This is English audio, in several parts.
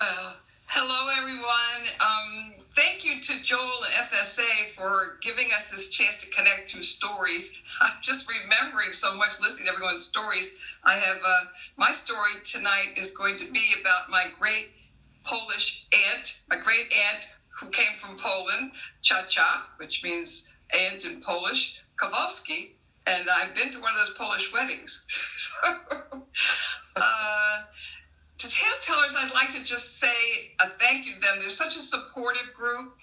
Hello, everyone. Thank you to Joel and FSA for giving us this chance to connect through stories. I'm just remembering so much listening to everyone's stories. I have my story tonight is going to be about my great Polish aunt, my great aunt who came from Poland, Cha-Cha, which means aunt in Polish, Kowalski. And I've been to one of those Polish weddings. To tale tellers, I'd like to just say a thank you to them. They're such a supportive group.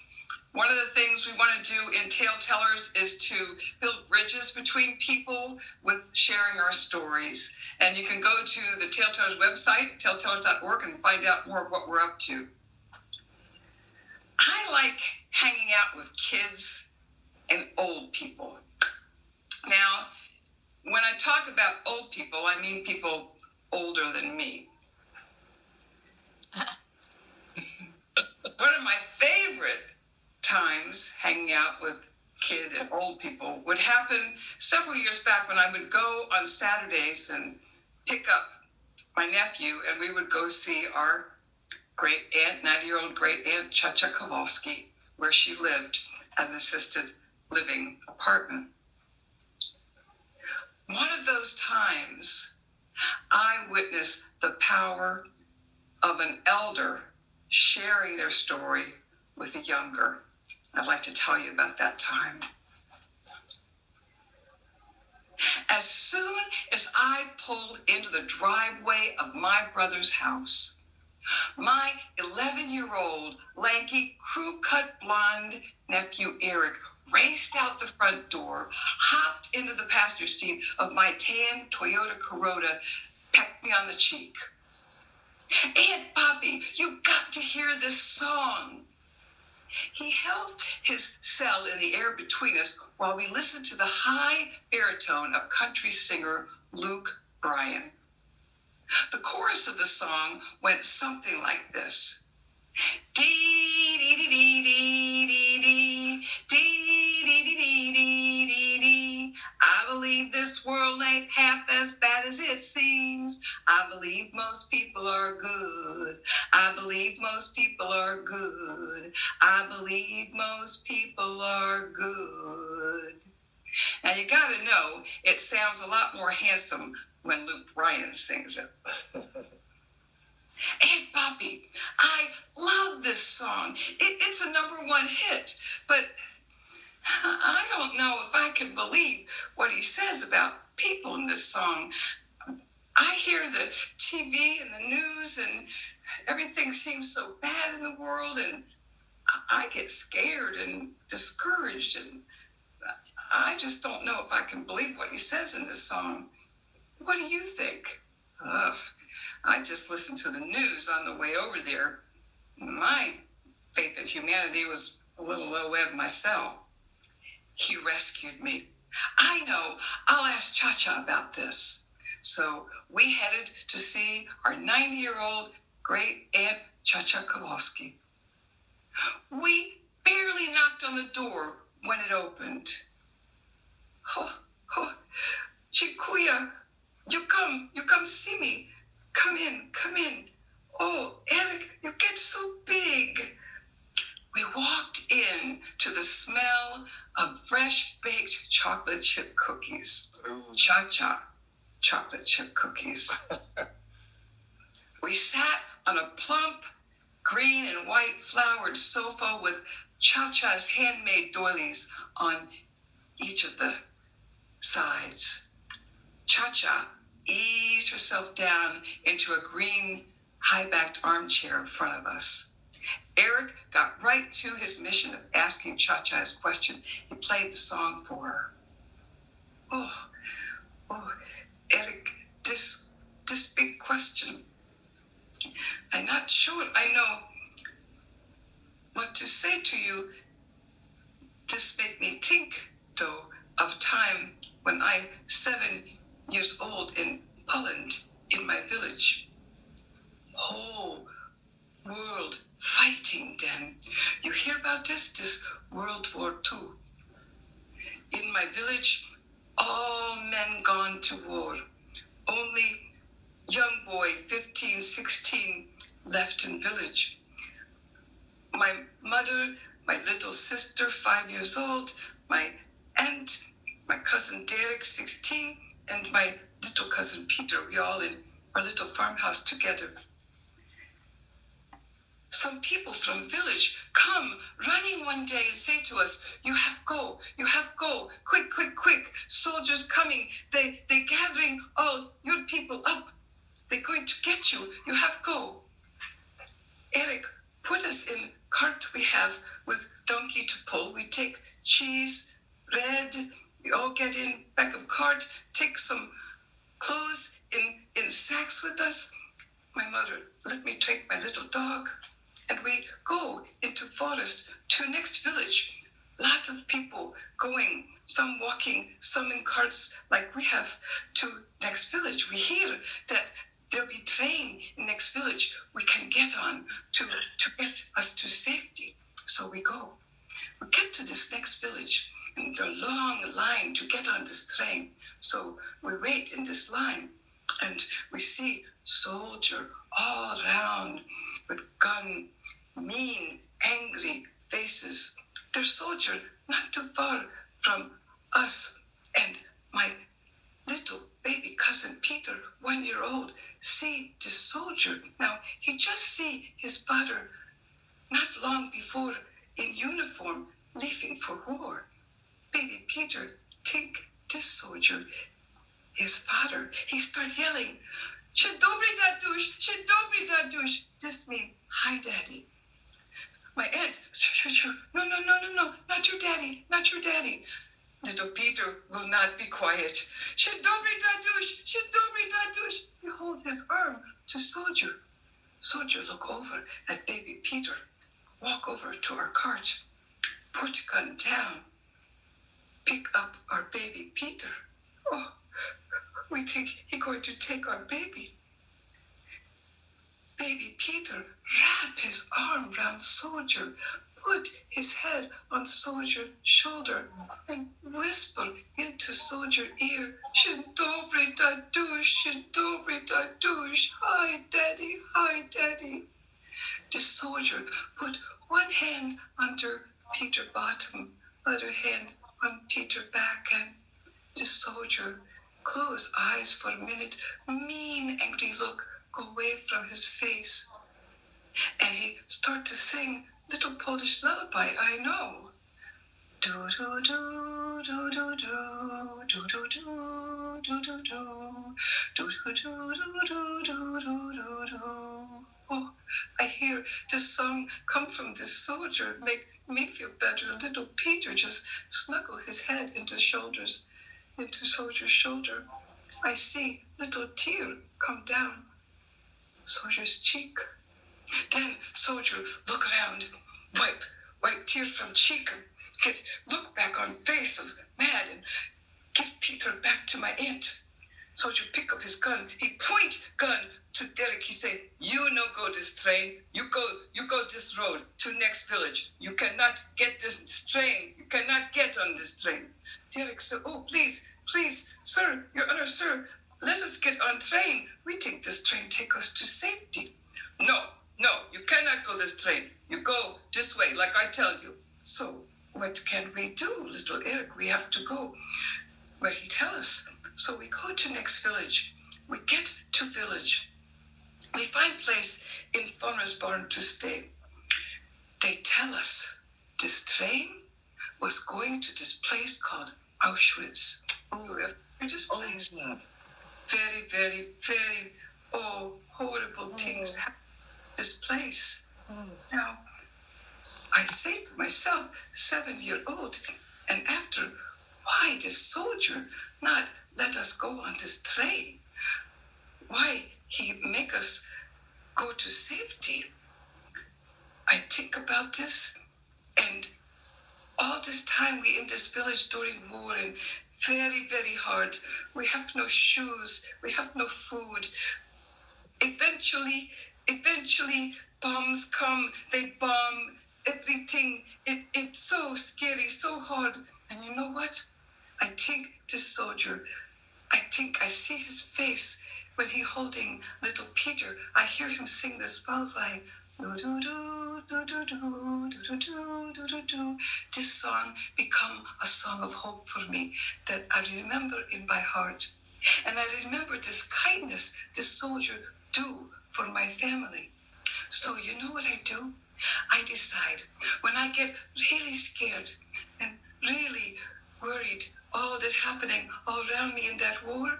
One of the things we want to do in tale tellers is to build bridges between people with sharing our stories. And you can go to the Tale Tellers website, taletellers.org, and find out more of what we're up to. I like hanging out with kids and old people. Now, when I talk about old people, I mean people older than me. One of my favorite times hanging out with kids and old people would happen several years back when I would go on Saturdays and pick up my nephew, and we would go see our great aunt, 90-year-old great aunt, Cha-Cha Kowalski, where she lived as an assisted living apartment. One of those times, I witnessed the power of an elder sharing their story with the younger. I'd like to tell you about that time. As soon as I pulled into the driveway of my brother's house, my 11-year-old, lanky, crew-cut blonde nephew Eric raced out the front door, hopped into the passenger seat of my tan Toyota Corolla, pecked me on the cheek. "Aunt Poppy, you got to hear this song." He held his cell in the air between us while we listened to the high baritone of country singer Luke Bryan. The chorus of the song went something like this. Dee dee dee dee dee dee dee dee dee dee dee dee dee. I believe this world ain't half as bad as it seems. I believe most people are good. I believe most people are good. I believe most people are good. Now you gotta know, it sounds a lot more handsome when Luke Bryan sings it. "Aunt Poppy, I love this song. It's a #1 hit, but I don't know if I can believe what he says about people in this song. I hear the TV and the news and everything seems so bad in the world, and I get scared and discouraged, and I just don't know if I can believe what he says in this song. What do you think?" I just listened to the news on the way over there. My faith in humanity was a little low ebb myself. He rescued me. "I know, I'll ask Cha-Cha about this." So we headed to see our 90-year-old great aunt, Cha-Cha Kowalski. We barely knocked on the door when it opened. "Chikuya, you come see me. Come in. Oh, Eric, you get so big." We walked in to the smell of fresh baked chocolate chip cookies. Ooh. Cha-Cha chocolate chip cookies. We sat on a plump green and white flowered sofa with Cha-Cha's handmade doilies on each of the sides. Cha-Cha eased herself down into a green, high-backed armchair in front of us. Eric got right to his mission of asking Cha-Cha his question. He played the song for her. Oh, Eric, this big question. I'm not sure I know what to say to you. This made me think, though, of time when I 7 years old in Poland, in my village. Whole world fighting then. You hear about this World War II. In my village, all men gone to war. Only young boy, 15, 16, left in village. My mother, my little sister, 5 years old, my aunt, my cousin Derek, 16, and my little cousin Peter, we all in our little farmhouse together. Some people from village come running one day and say to us, you have go, quick, quick, quick, soldiers coming, they gathering all your people up, they're going to get you, you have go. Eric, put us in cart we have with donkey to pull, we take cheese, bread, we all get in back of cart, take some clothes in sacks with us. My mother let me take my little dog, and we go into forest to next village. Lot of people going, some walking, some in carts like we have to next village. We hear that there'll be train in next village we can get on to get us to safety. So we go. We get to this next village, and the long line to get on this train. So we wait in this line, and we see soldier all around with gun, mean, angry faces. They're soldier not too far from us, and my little baby cousin Peter, 1 year old, see this soldier. Now, he just see his father not long before in uniform leaving for war. Baby Peter think this soldier, his father. He start yelling, "Dzień dobry, Dadush, dzień dobry, Dadush." This means, hi, Daddy. My aunt, no, not your daddy, not your daddy. Little Peter will not be quiet. "Dzień dobry, Dadush, dzień dobry, Dadush." He hold his arm to soldier. Soldier look over at baby Peter, walk over to our cart, put gun down, pick up our baby Peter. Oh, we think he going to take our baby. Baby Peter wrap his arm round soldier, put his head on soldier's shoulder, and whisper into soldier's ear, "Dzień dobry, Dadush, dzień dobry, Dadush. Hi, Daddy, hi, Daddy." The soldier put one hand under Peter's bottom, other hand on Peter's back, and the soldier close eyes for a minute, mean, angry look go away from his face. And he start to sing little Polish lullaby I know. Do do do do do do do do do do do do do do do do do do do. Oh, I hear this song come from this soldier, make me feel better. Little Peter just snuggle his head into soldier's shoulder. I see little tear come down soldier's cheek. Then soldier look around, wipe tear from cheek, and look back on face of mad and give Peter back to my aunt. Soldier pick up his gun, he point gun to Derek. He say, "You no go this train, you go this road to next village. You cannot get this train, you cannot get on this train." Derek said, "Oh, please, sir, your honor, sir, let us get on train. We think this train take us to safety." No, you cannot go this train. You go this way, like I tell you. So what can we do, little Eric? We have to go where he tell us. So we go to next village. We get to village. We find place in farmer's barn to stay. They tell us this train was going to this place called Auschwitz. Oh, this place. Very, very, very, horrible things happen in this place. Now, I say to myself, 7-year-old, and after, why this soldier not let us go on this train? Why he make us go to safety? I think about this, and all this time we in this village during war, and very, very hard. We have no shoes, we have no food. Eventually, bombs come, they bomb everything. It's so scary, so hard. And you know what? I think this soldier, I think I see his face when he holding little Peter, I hear him sing this lullaby. Do do do do do do do do do do do. This song become a song of hope for me that I remember in my heart, and I remember this kindness this soldier do for my family. So you know what I do? I decide when I get really scared and really worried, all that happening all around me in that war,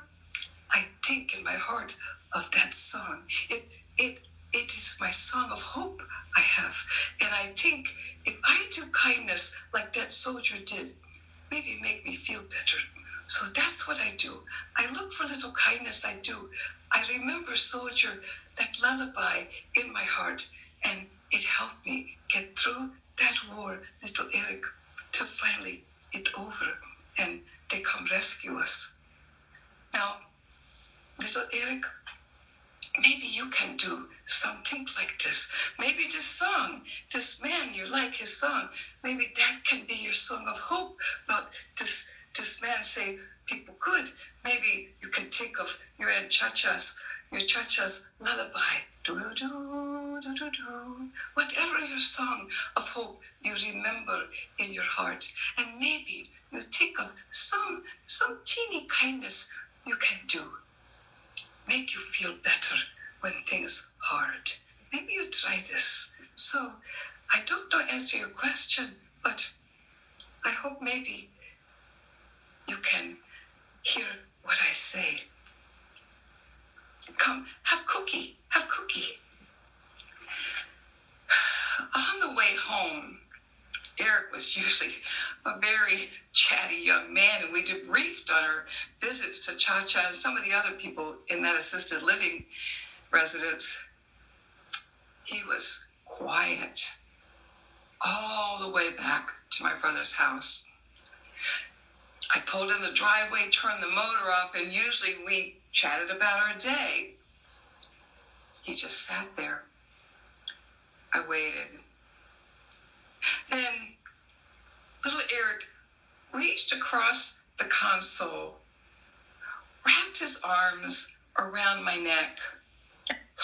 I think in my heart of that song. It is my song of hope I have. And I think if I do kindness like that soldier did, maybe it make me feel better. So that's what I do. I look for little kindness I do. I remember soldier, that lullaby in my heart, and it helped me get through that war, little Eric, till finally it over and they come rescue us. Now, little Eric, maybe you can do something like this. Maybe this song, this man, you like his song. Maybe that can be your song of hope. But this man say, people good. Maybe you can think of your Aunt your Chacha's lullaby. Do do do do do. Whatever your song of hope you remember in your heart, and maybe you think of some teeny kindness you can do. Make you feel better when things hard. Maybe you try this. So I don't know answer your question, but I hope maybe you can hear what I say. Come, have cookie. On the way home, Eric was usually a very chatty young man, and we debriefed on our visits to Cha-Cha and some of the other people in that assisted living residence. He was quiet all the way back to my brother's house. I pulled in the driveway, turned the motor off, and usually we chatted about our day. He just sat there. I waited. Then little Eric reached across the console, wrapped his arms around my neck,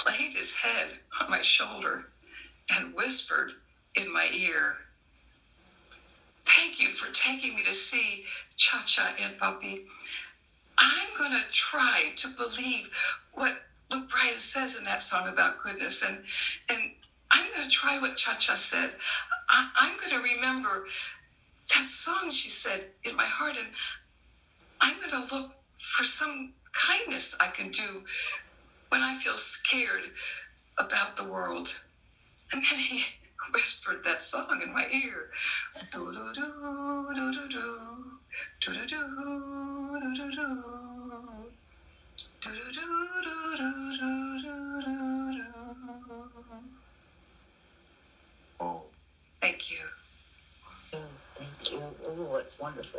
laid his head on my shoulder, and whispered in my ear, "Thank you for taking me to see Cha-Cha and Papi. I'm going to try to believe what Luke Bryan says in that song about goodness, and I'm going to try what Cha-Cha said. I'm going to remember that song she said in my heart, and I'm going to look for some kindness I can do when I feel scared about the world." And then he whispered that song in my ear. Do do do do do do do do do do do do. Oh. Thank you. Thank you. Oh, it's wonderful.